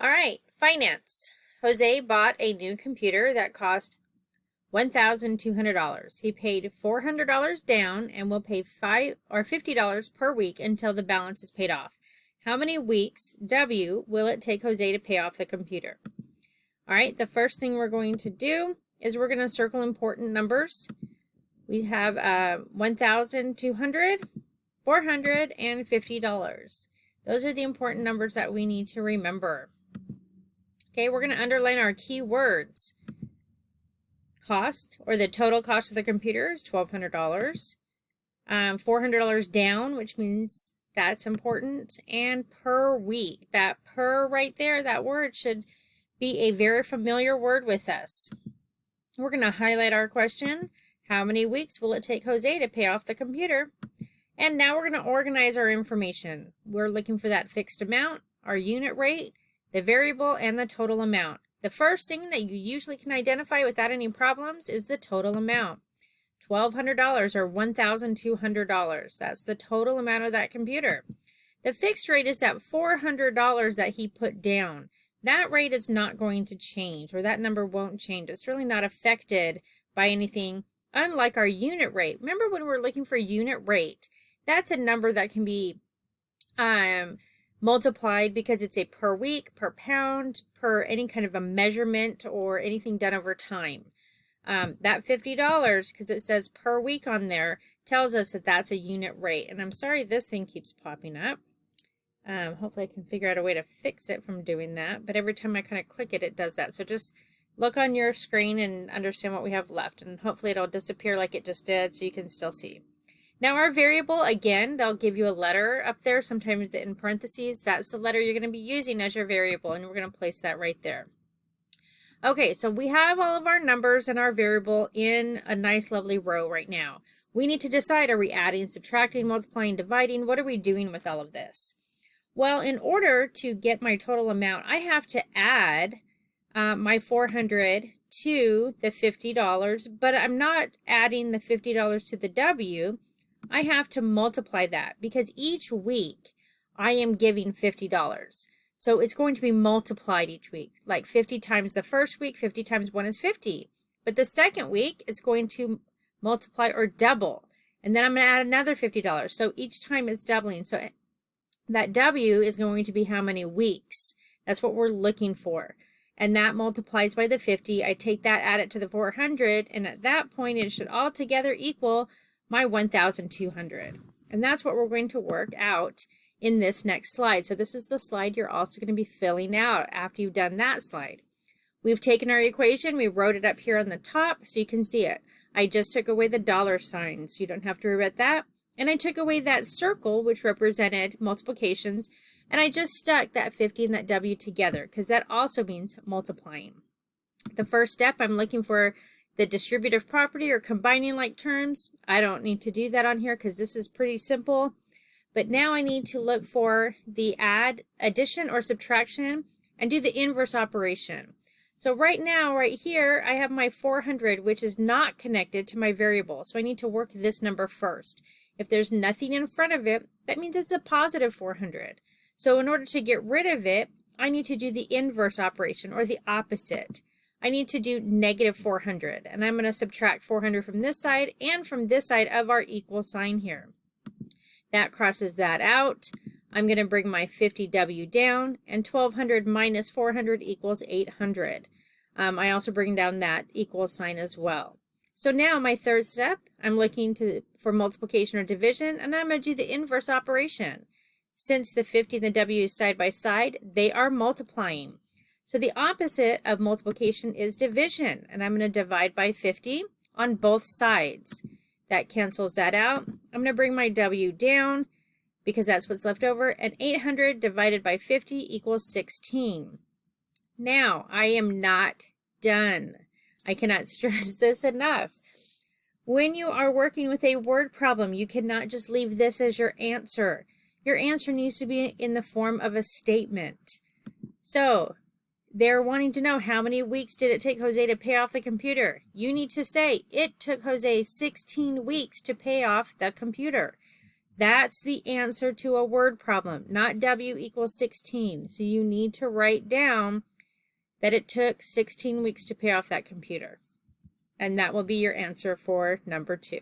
All right, finance. Jose bought a new computer that cost $1,200. He paid $400 down and will pay $50 per week until the balance is paid off. How many weeks, W, will it take Jose to pay off the computer? All right, the first thing we're going to do is we're going to circle important numbers. We have 1,200, $400, and $50. Those are the important numbers that we need to remember. Okay, we're going to underline our key words. Cost, or the total cost of the computer, is $1,200. $400 down, which means that's important. And per week. That per right there, that word should be a very familiar word with us. We're going to highlight our question. How many weeks will it take Jose to pay off the computer? And now we're going to organize our information. We're looking for that fixed amount, our unit rate, the variable, and the total amount. The first thing that you usually can identify without any problems is the total amount. $1,200 or $1,200. That's the total amount of that computer. The fixed rate is that $400 that he put down. That rate is not going to change, or that number won't change. It's really not affected by anything, unlike our unit rate. Remember when we're looking for unit rate, that's a number that can be multiplied because it's a per week, per pound, per any kind of a measurement or anything done over time. That $50, because it says per week on there, tells us that that's a unit rate. And I'm sorry this thing keeps popping up. Hopefully I can figure out a way to fix it from doing that. But every time I kind of click it, it does that. So just look on your screen and understand what we have left. And hopefully it'll disappear like it just did so you can still see. Now our variable, again, they'll give you a letter up there, sometimes in parentheses. That's the letter you're going to be using as your variable, and we're going to place that right there. Okay, so we have all of our numbers and our variable in a nice, lovely row right now. We need to decide, are we adding, subtracting, multiplying, dividing? What are we doing with all of this? Well, in order to get my total amount, I have to add my $400 to the $50, but I'm not adding the $50 to the W. I have to multiply that because each week I am giving $50. So it's going to be multiplied each week, like 50 times the first week, 50 times 1 is 50. But the second week, it's going to multiply or double. And then I'm going to add another $50. So each time it's doubling. So that W is going to be how many weeks? That's what we're looking for. And that multiplies by the 50. I take that, add it to the 400. And at that point, it should all together equal my 1,200. And that's what we're going to work out in this next slide. So this is the slide you're also going to be filling out after you've done that slide. We've taken our equation, we wrote it up here on the top so you can see it. I just took away the dollar sign so you don't have to worry about that. And I took away that circle which represented multiplications, and I just stuck that 50 and that W together because that also means multiplying. The first step, I'm looking for the distributive property or combining like terms. I don't need to do that on here because this is pretty simple. But now I need to look for the addition or subtraction and do the inverse operation. So right now, right here, I have my 400, which is not connected to my variable. So I need to work this number first. If there's nothing in front of it, that means it's a positive 400. So in order to get rid of it, I need to do the inverse operation or the opposite. I need to do negative 400, and I'm going to subtract 400 from this side and from this side of our equal sign here. That crosses that out. I'm going to bring my 50W down, and 1,200 minus 400 equals 800. I also bring down that equal sign as well. So now my third step, I'm looking for multiplication or division, and I'm going to do the inverse operation. Since the 50 and the W is side by side, they are multiplying. So the opposite of multiplication is division, and I'm going to divide by 50 on both sides. That cancels that out. I'm going to bring my W down because that's what's left over, and 800 divided by 50 equals 16. Now, I am not done. I cannot stress this enough. When you are working with a word problem, you cannot just leave this as your answer. Your answer needs to be in the form of a statement. So, they're wanting to know how many weeks did it take Jose to pay off the computer. You need to say, it took Jose 16 weeks to pay off the computer. That's the answer to a word problem, not W equals 16. So you need to write down that it took 16 weeks to pay off that computer. And that will be your answer for number 2.